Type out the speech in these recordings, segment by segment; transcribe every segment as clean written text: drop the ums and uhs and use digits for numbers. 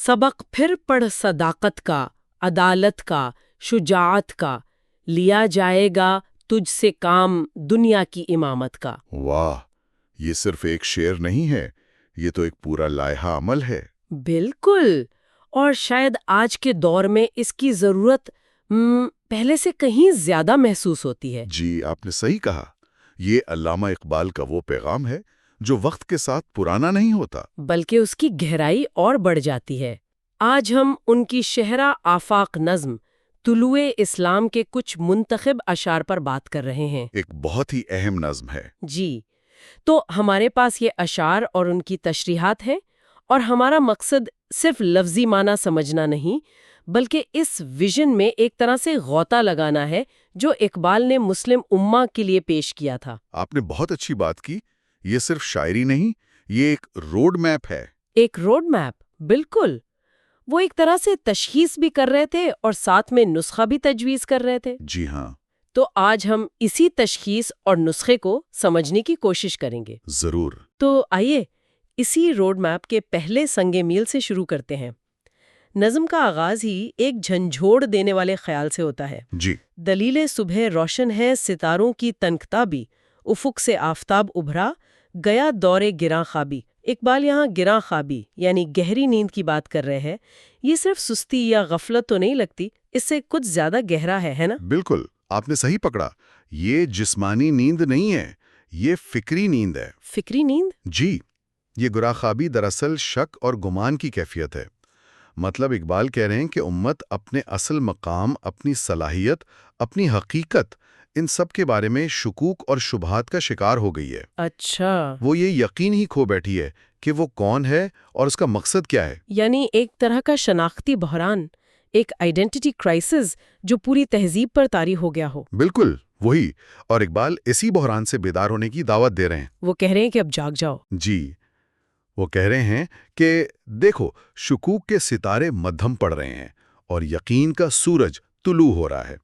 سبق پھر پڑھ صداقت کا، عدالت کا، شجاعت کا، لیا جائے گا تجھ سے کام دنیا کی امامت کا۔ واہ، یہ صرف ایک شعر نہیں ہے، یہ تو ایک پورا لائحہ عمل ہے۔ بالکل، اور شاید آج کے دور میں اس کی ضرورت پہلے سے کہیں زیادہ محسوس ہوتی ہے۔ جی، آپ نے صحیح کہا۔ یہ علامہ اقبال کا وہ پیغام ہے جو وقت کے ساتھ پرانا نہیں ہوتا، بلکہ اس کی گہرائی اور بڑھ جاتی ہے۔ آج ہم ان کی شہرہ آفاق نظم طلوع اسلام کے کچھ منتخب اشعار پر بات کر رہے ہیں۔ ایک بہت ہی اہم نظم ہے۔ جی، تو ہمارے پاس یہ اشعار اور ان کی تشریحات ہیں، اور ہمارا مقصد صرف لفظی معنی سمجھنا نہیں، بلکہ اس ویژن میں ایک طرح سے غوطہ لگانا ہے جو اقبال نے مسلم امہ کے لیے پیش کیا تھا۔ آپ نے بہت اچھی بات کی۔ یہ صرف شاعری نہیں، یہ ایک روڈ میپ ہے۔ ایک روڈ میپ، بالکل۔ وہ ایک طرح سے تشخیص بھی کر رہے تھے اور ساتھ میں نسخہ بھی تجویز کر رہے تھے۔ جی ہاں، تو آج ہم اسی تشخیص اور نسخے کو سمجھنے کی کوشش کریں گے۔ ضرور۔ تو آئیے اسی روڈ میپ کے پہلے سنگ میل سے شروع کرتے ہیں۔ نظم کا آغاز ہی ایک جھنجھوڑ دینے والے خیال سے ہوتا ہے۔ جی، دلیل صبح روشن ہے ستاروں کی تنکتابی، افق سے آفتاب ابھرا گیا دور گراں خوابی۔ اقبال یہاں گراں خوابی یعنی گہری نیند کی بات کر رہے ہیں۔ یہ صرف سستی یا غفلت تو نہیں لگتی، اس سے کچھ زیادہ گہرا ہے نا؟ بالکل، آپ نے صحیح پکڑا۔ یہ جسمانی نیند نہیں ہے، یہ فکری نیند ہے۔ فکری نیند؟ جی، یہ گراں خوابی دراصل شک اور گمان کی کیفیت ہے۔ مطلب اقبال کہہ رہے ہیں کہ امت اپنے اصل مقام، اپنی صلاحیت، اپنی حقیقت، ان سب کے بارے میں شکوک اور شبہات کا شکار ہو گئی ہے۔ اچھا، وہ یہ یقین ہی کھو بیٹھی ہے کہ وہ کون ہے اور اس کا مقصد کیا ہے۔ یعنی ایک طرح کا شناختی بحران، ایک آئیڈینٹی کرائسس جو پوری تہذیب پر طاری ہو گیا ہو۔ بالکل وہی، اور اقبال اسی بحران سے بیدار ہونے کی دعوت دے رہے ہیں۔ وہ کہہ رہے ہیں کہ اب جاگ جاؤ۔ جی، وہ کہہ رہے ہیں کہ دیکھو، شکوک کے ستارے مدھم پڑ رہے ہیں اور یقین کا سورج طلوع ہو رہا ہے۔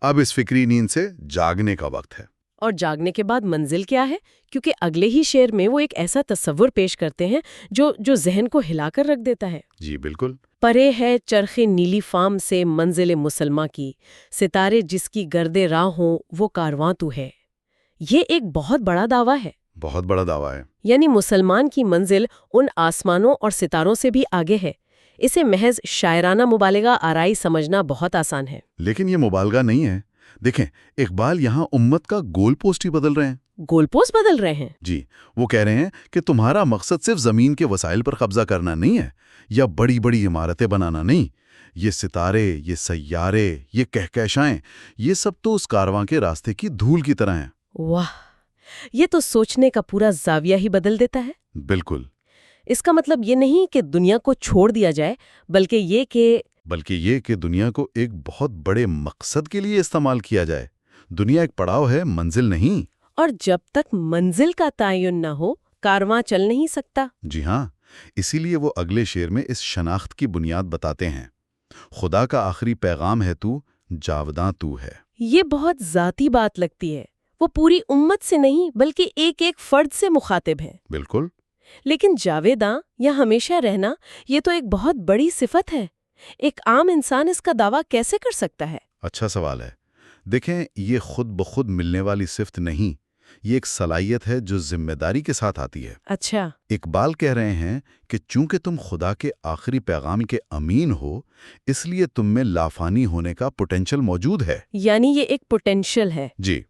اب اس فکری نیند سے جاگنے کا وقت ہے۔ اور جاگنے کے بعد منزل کیا ہے؟ کیونکہ اگلے ہی شعر میں وہ ایک ایسا تصور پیش کرتے ہیں جو ذہن کو ہلا کر رکھ دیتا ہے۔ جی بالکل۔ پرے ہے چرخ نیلی فام سے منزل مسلمہ کی، ستارے جس کی گرد راہ ہوں وہ کارواں تو ہے۔ یہ ایک بہت بڑا دعویٰ ہے۔ بہت بڑا دعویٰ ہے۔ یعنی مسلمان کی منزل ان آسمانوں اور ستاروں سے بھی آگے ہے۔ اسے محض شاعرانہ مبالغہ آرائی سمجھنا بہت آسان ہے۔ لیکن یہ مبالغہ نہیں ہے۔ دیکھیں، اقبال یہاں امت کا گول پوسٹ ہی بدل رہے ہیں۔ گول پوسٹ بدل رہے ہیں؟ جی، وہ کہہ رہے ہیں کہ تمہارا مقصد صرف زمین کے وسائل پر قبضہ کرنا نہیں ہے، یا بڑی بڑی عمارتیں بنانا نہیں۔ یہ ستارے، یہ سیارے، یہ کہکشائیں، یہ سب تو اس کارواں کے راستے کی دھول کی طرح ہیں۔ واہ، یہ تو سوچنے کا پورا زاویہ ہی بدل دیتا ہے۔ بالکل۔ اس کا مطلب یہ نہیں کہ دنیا کو چھوڑ دیا جائے، بلکہ یہ کہ دنیا کو ایک بہت بڑے مقصد کے لیے استعمال کیا جائے۔ دنیا ایک پڑاؤ ہے، منزل نہیں۔ اور جب تک منزل کا تعین نہ ہو، کارواں چل نہیں سکتا۔ جی ہاں، اسی لیے وہ اگلے شعر میں اس شناخت کی بنیاد بتاتے ہیں۔ خدا کا آخری پیغام ہے تو، جاوداں تو ہے۔ یہ بہت ذاتی بات لگتی ہے۔ وہ پوری امت سے نہیں بلکہ ایک ایک فرد سے مخاطب ہے۔ بالکل۔ لیکن جاویداں یا ہمیشہ رہنا، یہ تو ایک بہت بڑی صفت ہے۔ ایک عام انسان اس کا دعویٰ کیسے کر سکتا ہے؟ اچھا سوال ہے۔ دیکھیں، یہ خود بخود ملنے والی صفت نہیں، یہ ایک صلاحیت ہے جو ذمہ داری کے ساتھ آتی ہے۔ اچھا۔ اقبال کہہ رہے ہیں کہ چونکہ تم خدا کے آخری پیغام کے امین ہو، اس لیے تم میں لافانی ہونے کا پوٹینشل موجود ہے۔ یعنی یہ ایک پوٹینشل ہے۔ جی،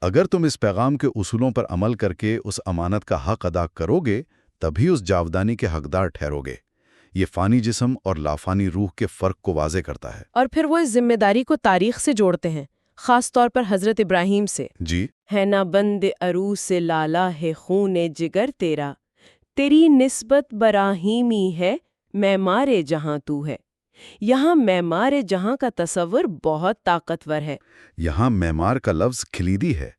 اگر تم اس پیغام کے اصولوں پر عمل کر کے اس امانت کا حق ادا کرو گے، تبھی اس جاودانی کے حقدار ٹھہرو گے۔ یہ فانی جسم اور لافانی روح کے فرق کو واضح کرتا ہے۔ اور پھر وہ اس ذمہ داری کو تاریخ سے جوڑتے ہیں، خاص طور پر حضرت ابراہیم سے۔ جی، ہے نا بند عروس سے لالا ہے خون جگر تیرا، تیری نسبت براہیمی ہے معمار جہاں تو ہے۔ یہاں معمار جہاں کا تصور بہت طاقتور ہے۔ یہاں معمار کا لفظ کلیدی ہے۔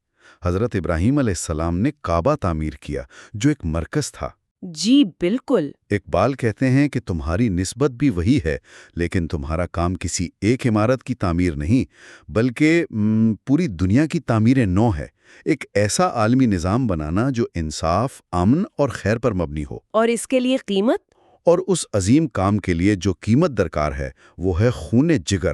حضرت ابراہیم علیہ السلام نے کعبہ تعمیر کیا، جو ایک مرکز تھا۔ جی بالکل۔ اقبال کہتے ہیں کہ تمہاری نسبت بھی وہی ہے، لیکن تمہارا کام کسی ایک عمارت کی تعمیر نہیں، بلکہ پوری دنیا کی تعمیر نو ہے۔ ایک ایسا عالمی نظام بنانا جو انصاف، امن اور خیر پر مبنی ہو۔ اور اس کے لیے قیمت؟ اور اس عظیم کام کے لیے جو قیمت درکار ہے وہ ہے خون جگر،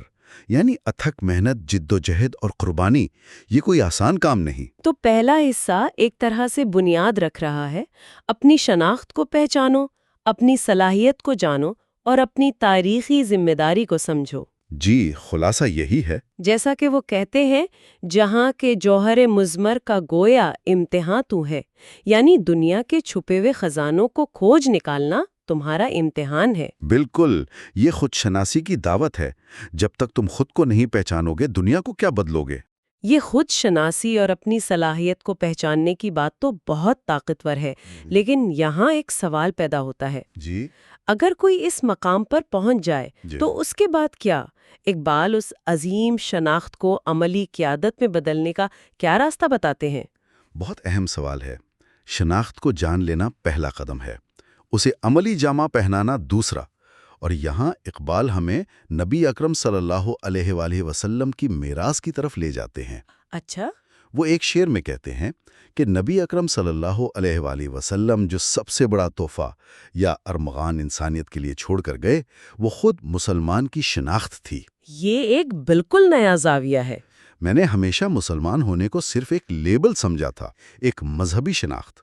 یعنی اتھک محنت، جد و جہد اور قربانی۔ یہ کوئی آسان کام نہیں۔ تو پہلا حصہ ایک طرح سے بنیاد رکھ رہا ہے، اپنی شناخت کو پہچانو، اپنی صلاحیت کو جانو اور اپنی تاریخی ذمہ داری کو سمجھو۔ جی، خلاصہ یہی ہے۔ جیسا کہ وہ کہتے ہیں، جہاں کے جوہر مضمر کا گویا امتحان تو ہے، یعنی دنیا کے چھپے ہوئے خزانوں کو کھوج نکالنا تمہارا امتحان ہے۔ بالکل، یہ خود شناسی کی دعوت ہے۔ جب تک تم خود کو نہیں پہچانو گے، دنیا کو کیا بدلو گے؟ یہ خود شناسی اور اپنی صلاحیت کو پہچاننے کی بات تو بہت طاقتور ہے، لیکن یہاں ایک سوال پیدا ہوتا ہے۔ جی، اگر کوئی اس مقام پر پہنچ جائے تو اس کے بعد کیا؟ اقبال اس عظیم شناخت کو عملی قیادت میں بدلنے کا کیا راستہ بتاتے ہیں؟ بہت اہم سوال ہے۔ شناخت کو جان لینا پہلا قدم ہے، اسے عملی جامہ پہنانا دوسرا۔ اور یہاں اقبال ہمیں نبی اکرم صلی اللہ علیہ وآلہ وسلم کی میراث کی طرف لے جاتے ہیں۔ اچھا؟ وہ ایک شعر میں کہتے ہیں کہ نبی اکرم صلی اللہ علیہ وآلہ وسلم جو سب سے بڑا تحفہ یا ارمغان انسانیت کے لیے چھوڑ کر گئے، وہ خود مسلمان کی شناخت تھی۔ یہ ایک بالکل نیا زاویہ ہے۔ میں نے ہمیشہ مسلمان ہونے کو صرف ایک لیبل سمجھا تھا، ایک مذہبی شناخت،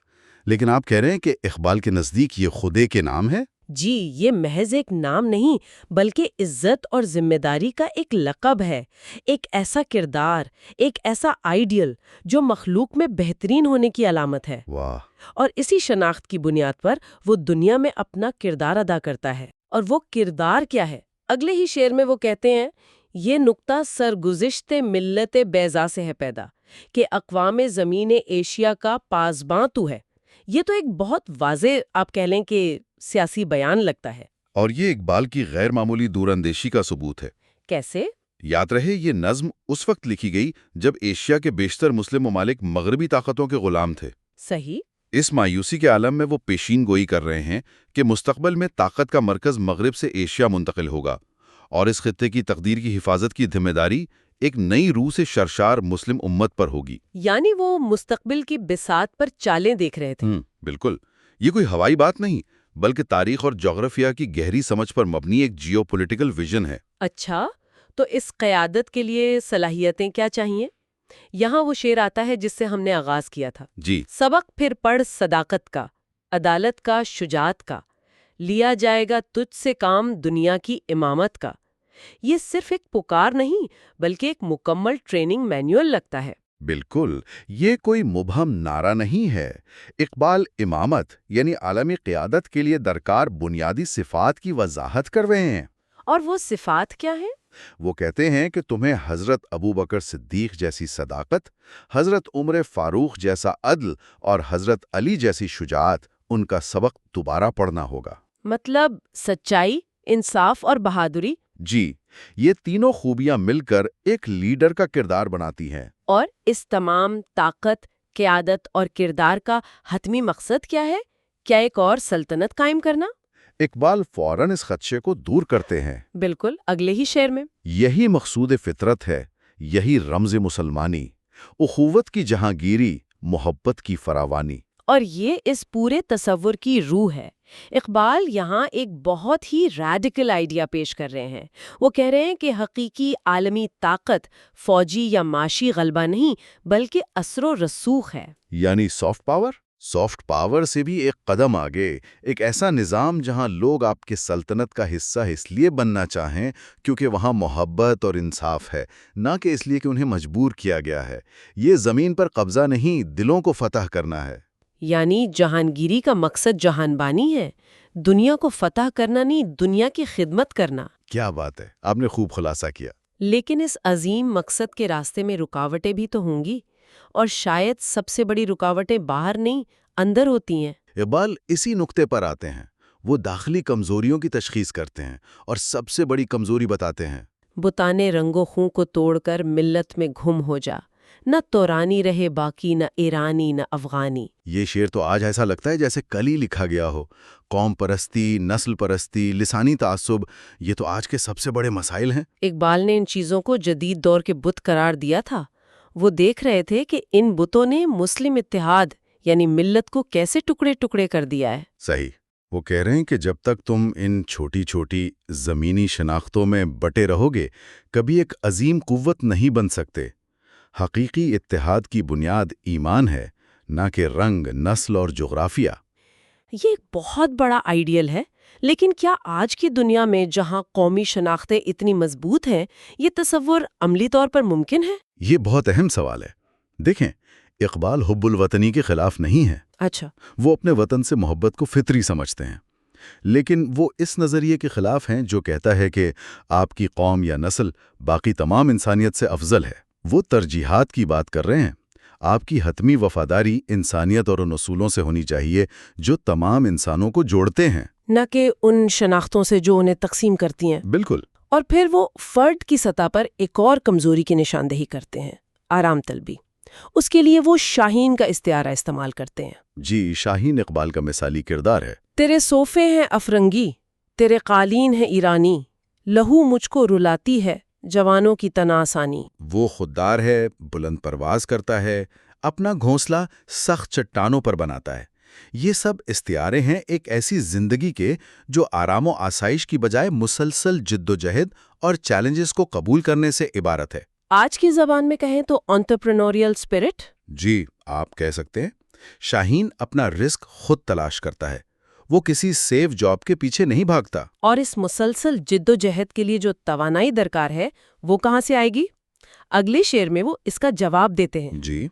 لیکن آپ کہہ رہے ہیں کہ اقبال کے نزدیک یہ خدے کے نام ہے؟ جی، یہ محض ایک نام نہیں بلکہ عزت اور ذمہ داری کا ایک لقب ہے، ایک ایسا کردار، ایک ایسا آئیڈیل جو مخلوق میں بہترین ہونے کی علامت ہے۔ واہ! اور اسی شناخت کی بنیاد پر وہ دنیا میں اپنا کردار ادا کرتا ہے۔ اور وہ کردار کیا ہے؟ اگلے ہی شعر میں وہ کہتے ہیں، یہ نقطہ سرگزشت ملت بیضا سے ہے پیدا کہ اقوام زمین ایشیا کا پاسباں تو ہے۔ یہ تو ایک بہت واضح، آپ کہہ لیں کہ سیاسی بیان لگتا ہے۔ اور یہ اقبال کی غیر معمولی دور اندیشی کا ثبوت ہے۔ کیسے؟ یاد رہے، یہ نظم اس وقت لکھی گئی جب ایشیا کے بیشتر مسلم ممالک مغربی طاقتوں کے غلام تھے۔ صحیح۔ اس مایوسی کے عالم میں وہ پیشین گوئی کر رہے ہیں کہ مستقبل میں طاقت کا مرکز مغرب سے ایشیا منتقل ہوگا، اور اس خطے کی تقدیر کی حفاظت کی ذمہ داری ایک نئی روح سے شرشار مسلم امت پر ہوگی۔ یعنی وہ مستقبل کی بساط پر چالیں دیکھ رہے تھے۔ بالکل، یہ کوئی ہوائی بات نہیں، بلکہ تاریخ اور جغرافیہ کی گہری سمجھ پر مبنی ایک جیو پولیٹیکل ویژن ہے۔ اچھا، تو اس قیادت کے لیے صلاحیتیں کیا چاہیے؟ یہاں وہ شعر آتا ہے جس سے ہم نے آغاز کیا تھا۔ جی، سبق پھر پڑھ صداقت کا، عدالت کا، شجاعت کا، لیا جائے گا تجھ سے کام دنیا کی امامت کا۔ یہ صرف ایک پکار نہیں بلکہ ایک مکمل ٹریننگ مینوئل لگتا ہے۔ بالکل، یہ کوئی مبہم نعرہ نہیں ہے۔ اقبال امامت یعنی عالمی قیادت کے لیے درکار بنیادی صفات کی وضاحت کر رہے ہیں۔ اور وہ صفات کیا ہیں؟ وہ کہتے ہیں کہ تمہیں حضرت ابوبکر صدیق جیسی صداقت، حضرت عمر فاروق جیسا عدل اور حضرت علی جیسی شجاعت، ان کا سبق دوبارہ پڑھنا ہوگا۔ مطلب سچائی، انصاف اور بہادری۔ جی، یہ تینوں خوبیاں مل کر ایک لیڈر کا کردار بناتی ہیں۔ اور اس تمام طاقت، قیادت اور کردار کا حتمی مقصد کیا ہے؟ کیا ایک اور سلطنت قائم کرنا؟ اقبال فوراً اس خدشے کو دور کرتے ہیں۔ بالکل، اگلے ہی شعر میں۔ یہی مقصود فطرت ہے، یہی رمز مسلمانی، اخوت کی جہانگیری، محبت کی فراوانی۔ اور یہ اس پورے تصور کی روح ہے۔ اقبال یہاں ایک بہت ہی ریڈیکل آئیڈیا پیش کر رہے ہیں۔ وہ کہہ رہے ہیں کہ حقیقی عالمی طاقت فوجی یا معاشی غلبہ نہیں بلکہ اثر و رسوخ ہے۔ یعنی سافٹ پاور؟ سافٹ پاور سے بھی ایک قدم آگے، ایک ایسا نظام جہاں لوگ آپ کے سلطنت کا حصہ اس لیے بننا چاہیں کیونکہ وہاں محبت اور انصاف ہے، نہ کہ اس لیے کہ انہیں مجبور کیا گیا ہے۔ یہ زمین پر قبضہ نہیں، دلوں کو فتح کرنا ہے۔ یعنی جہانگیری کا مقصد جہان بانی ہے، دنیا کو فتح کرنا نہیں، دنیا کی خدمت کرنا۔ کیا بات ہے، آپ نے خوب خلاصہ کیا۔ لیکن اس عظیم مقصد کے راستے میں رکاوٹیں بھی تو ہوں گی، اور شاید سب سے بڑی رکاوٹیں باہر نہیں، اندر ہوتی ہیں۔ اقبال اسی نقطے پر آتے ہیں۔ وہ داخلی کمزوریوں کی تشخیص کرتے ہیں اور سب سے بڑی کمزوری بتاتے ہیں۔ بتانے رنگ و خوں کو توڑ کر ملت میں گھم ہو جا، نہ تورانی رہے باقی، نہ ایرانی نہ افغانی۔ یہ شعر تو آج ایسا لگتا ہے جیسے کل ہی لکھا گیا ہو۔ قوم پرستی، نسل پرستی، لسانی تعصب، یہ تو آج کے سب سے بڑے مسائل ہیں۔ اقبال نے ان چیزوں کو جدید دور کے بت قرار دیا تھا۔ وہ دیکھ رہے تھے کہ ان بتوں نے مسلم اتحاد یعنی ملت کو کیسے ٹکڑے ٹکڑے کر دیا ہے۔ صحیح، وہ کہہ رہے ہیں کہ جب تک تم ان چھوٹی چھوٹی زمینی شناختوں میں بٹے رہو گے کبھی ایک عظیم قوت نہیں بن سکتے۔ حقیقی اتحاد کی بنیاد ایمان ہے، نہ کہ رنگ، نسل اور جغرافیہ۔ یہ ایک بہت بڑا آئیڈیل ہے، لیکن کیا آج کی دنیا میں جہاں قومی شناختیں اتنی مضبوط ہیں یہ تصور عملی طور پر ممکن ہے؟ یہ بہت اہم سوال ہے۔ دیکھیں، اقبال حب الوطنی کے خلاف نہیں ہے۔ اچھا۔ وہ اپنے وطن سے محبت کو فطری سمجھتے ہیں، لیکن وہ اس نظریے کے خلاف ہیں جو کہتا ہے کہ آپ کی قوم یا نسل باقی تمام انسانیت سے افضل ہے۔ وہ ترجیحات کی بات کر رہے ہیں۔ آپ کی حتمی وفاداری انسانیت اور ان اصولوں سے ہونی چاہیے جو تمام انسانوں کو جوڑتے ہیں، نہ کہ ان شناختوں سے جو انہیں تقسیم کرتی ہیں۔ بالکل۔ اور پھر وہ فرد کی سطح پر ایک اور کمزوری کی نشاندہی کرتے ہیں، آرام طلبی۔ اس کے لیے وہ شاہین کا استعارہ استعمال کرتے ہیں۔ جی، شاہین اقبال کا مثالی کردار ہے۔ تیرے صوفے ہیں افرنگی، تیرے قالین ہیں ایرانی، لہو مجھ کو رلاتی ہے جوانوں کی تناسانی۔ وہ خوددار ہے، بلند پرواز کرتا ہے، اپنا گھونسلہ سخت چٹانوں پر بناتا ہے۔ یہ سب استعارے ہیں ایک ایسی زندگی کے جو آرام و آسائش کی بجائے مسلسل جد و جہد اور چیلنجز کو قبول کرنے سے عبارت ہے۔ آج کی زبان میں کہیں تو انٹرپرینوریل اسپرٹ۔ جی، آپ کہہ سکتے ہیں۔ شاہین اپنا رزق خود تلاش کرتا ہے، وہ کسی سیف جاب کے پیچھے نہیں بھاگتا۔ اور اس مسلسل جد و جہد کے لیے جو توانائی درکار ہے وہ کہاں سے آئے گی؟ اگلے شعر میں وہ اس کا جواب دیتے ہیں۔ جی،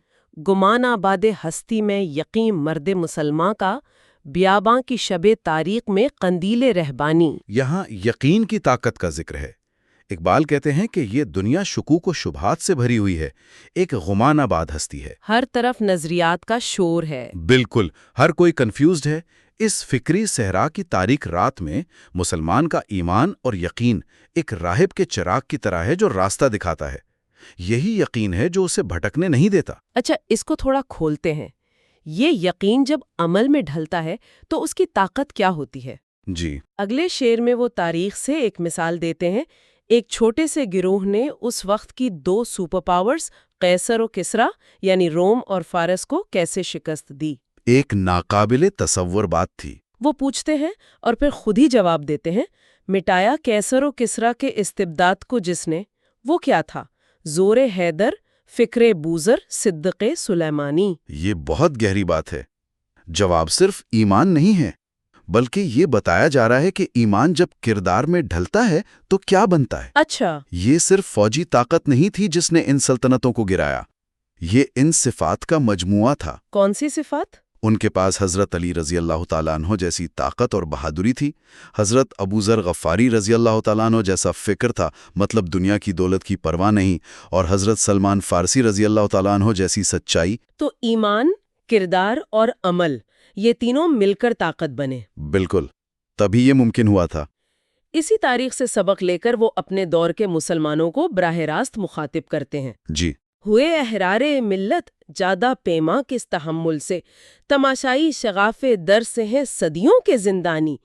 گمان آباد ہستی میں یقین مرد مسلماں کا، بیاباں کی شب تاریخ میں قندیل رہبانی۔ یہاں یقین کی طاقت کا ذکر ہے۔ اقبال کہتے ہیں کہ یہ دنیا شکوک و شبہات سے بھری ہوئی ہے، ایک گمان آباد ہستی ہے۔ ہر طرف نظریات کا شور ہے۔ بالکل، ہر کوئی کنفیوزڈ ہے۔ اس فکری صحرا کی تاریک رات میں مسلمان کا ایمان اور یقین ایک راہب کے چراغ کی طرح ہے جو راستہ دکھاتا ہے۔ یہی یقین ہے جو اسے بھٹکنے نہیں دیتا۔ اچھا، اس کو تھوڑا کھولتے ہیں۔ یہ یقین جب عمل میں ڈھلتا ہے تو اس کی طاقت کیا ہوتی ہے؟ جی، اگلے شعر میں وہ تاریخ سے ایک مثال دیتے ہیں۔ ایک چھوٹے سے گروہ نے اس وقت کی دو سپر پاورز قیصر و کسریٰ یعنی روم اور فارس کو کیسے شکست دی؟ ایک ناقابل تصور بات تھی۔ وہ پوچھتے ہیں اور پھر خود ہی جواب دیتے ہیں، مٹایا قیصر و کسریٰ کے استبداد کو جس نے، وہ کیا تھا؟ زور حیدر، فکر بوذر، صدق سلیمانی۔ یہ بہت گہری بات ہے۔ جواب صرف ایمان نہیں ہے، بلکہ یہ بتایا جا رہا ہے کہ ایمان جب کردار میں ڈھلتا ہے تو کیا بنتا ہے۔ اچھا، یہ صرف فوجی طاقت نہیں تھی جس نے ان سلطنتوں کو گرایا، یہ ان صفات کا مجموعہ تھا۔ کون سی صفات؟ ان کے پاس حضرت علی رضی اللہ تعالیٰ عنہ جیسی طاقت اور بہادری تھی، حضرت ابو ذر غفاری رضی اللہ تعالیٰ عنہ جیسا فکر تھا، مطلب دنیا کی دولت کی پرواہ نہیں، اور حضرت سلمان فارسی رضی اللہ تعالیٰ عنہ جیسی سچائی۔ تو ایمان، کردار اور عمل، یہ تینوں مل کر طاقت بنے۔ بالکل، تبھی یہ ممکن ہوا تھا۔ اسی تاریخ سے سبق لے کر وہ اپنے دور کے مسلمانوں کو براہ راست مخاطب کرتے ہیں۔ جی، ہوئے احرار ملت جادہ پیما کس تحمل سے، تماشائی شغاف در سے ہیں صدیوں کے زندانی۔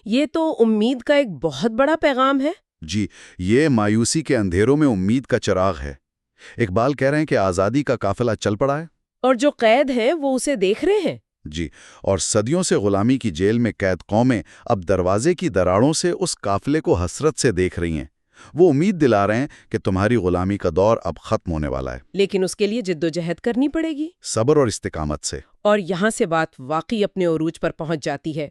یہ تو امید کا ایک بہت بڑا پیغام ہے۔ جی، یہ مایوسی کے اندھیروں میں امید کا چراغ ہے۔ اقبال کہہ رہے ہیں کہ آزادی کا قافلہ چل پڑا ہے، اور جو قید ہیں وہ اسے دیکھ رہے ہیں۔ جی، اور صدیوں سے غلامی کی جیل میں قید قومیں اب دروازے کی دراڑوں سے اس قافلے کو حسرت سے دیکھ رہی ہیں۔ وہ امید دلا رہے ہیں کہ تمہاری غلامی کا دور اب ختم ہونے والا ہے، لیکن اس کے لیے جد و جہد کرنی پڑے گی، صبر اور استقامت سے۔ اور یہاں سے بات واقعی اپنے عروج پر پہنچ جاتی ہے۔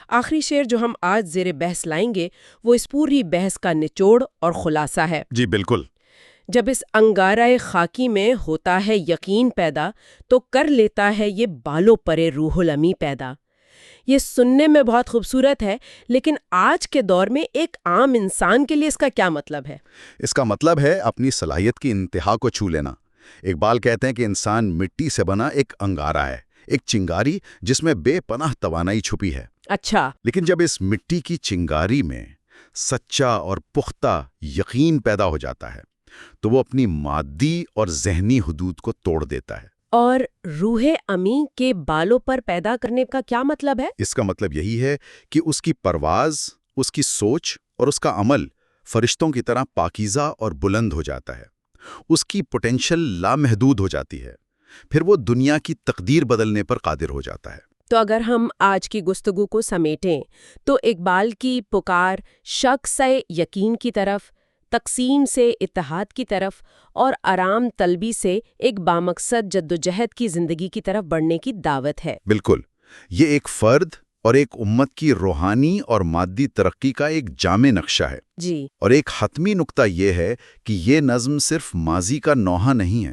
آخری شعر جو ہم آج زیر بحث لائیں گے وہ اس پوری بحث کا نچوڑ اور خلاصہ ہے۔ جی بالکل۔ جب اس انگارۂ خاکی میں ہوتا ہے یقین پیدا تو کر لیتا ہے یہ بالوں پرے روح الامی پیدا۔ یہ سننے میں بہت خوبصورت ہے، لیکن آج کے دور میں ایک عام انسان کے لیے اس کا کیا مطلب ہے؟ اس کا مطلب ہے اپنی صلاحیت کی انتہا کو چھو لینا۔ اقبال کہتے ہیں کہ انسان مٹی سے بنا ایک انگارہ ہے، ایک چنگاری جس میں بے پناہ توانائی چھپی ہے۔ اچھا، لیکن جب اس مٹی کی چنگاری میں سچا اور پختہ یقین پیدا ہو جاتا ہے تو وہ اپنی مادی اور ذہنی حدود کو توڑ دیتا ہے۔ اور روح امی کے بالوں پر پیدا کرنے کا کیا مطلب ہے؟ اس کا مطلب یہی ہے کہ اس کی پرواز، اس کی سوچ اور اس کا عمل فرشتوں کی طرح پاکیزہ اور بلند ہو جاتا ہے۔ اس کی پوٹینشل لامحدود ہو جاتی ہے، پھر وہ دنیا کی تقدیر بدلنے پر قادر ہو جاتا ہے۔ تو اگر ہم آج کی گفتگو کو سمیٹیں تو اقبال کی پکار شک سے یقین کی طرف، تقسیم سے اتحاد کی طرف اور آرام طلبی سے ایک بامقصد جدوجہد کی زندگی کی طرف بڑھنے کی دعوت ہے۔ بالکل، یہ ایک فرد اور ایک امت کی روحانی اور مادی ترقی کا ایک جامع نقشہ ہے۔ جی، اور ایک حتمی نقطہ یہ ہے کہ یہ نظم صرف ماضی کا نوحہ نہیں ہے،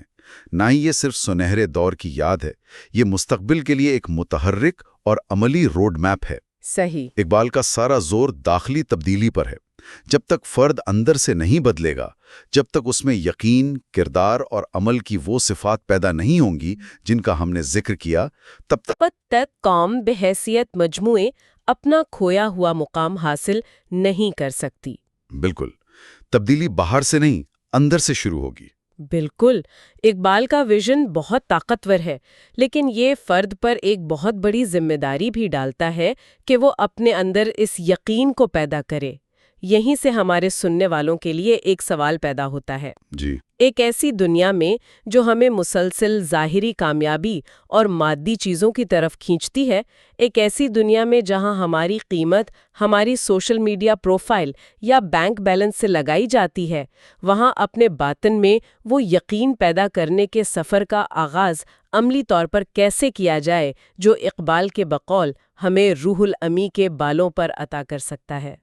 نہ ہی یہ صرف سنہرے دور کی یاد ہے، یہ مستقبل کے لیے ایک متحرک اور عملی روڈ میپ ہے۔ صحیح۔ اقبال کا سارا زور داخلی تبدیلی پر ہے۔ جب تک فرد اندر سے نہیں بدلے گا، جب تک اس میں یقین، کردار اور عمل کی وہ صفات پیدا نہیں ہوں گی جن کا ہم نے ذکر کیا، تب تک قوم بحیثیت مجموعے اپنا کھویا ہوا مقام حاصل نہیں کر سکتی۔ بالکل، تبدیلی باہر سے نہیں، اندر سے شروع ہوگی۔ بالکل، اقبال کا ویژن بہت طاقتور ہے، لیکن یہ فرد پر ایک بہت بڑی ذمہ داری بھی ڈالتا ہے کہ وہ اپنے اندر اس یقین کو پیدا کرے۔ یہیں سے ہمارے سننے والوں کے لیے ایک سوال پیدا ہوتا ہے۔ جی، ایک ایسی دنیا میں جو ہمیں مسلسل ظاہری کامیابی اور مادی چیزوں کی طرف کھینچتی ہے، ایک ایسی دنیا میں جہاں ہماری قیمت ہماری سوشل میڈیا پروفائل یا بینک بیلنس سے لگائی جاتی ہے، وہاں اپنے باطن میں وہ یقین پیدا کرنے کے سفر کا آغاز عملی طور پر کیسے کیا جائے جو اقبال کے بقول ہمیں روح الامی کے بالوں پر عطا کر سکتا ہے۔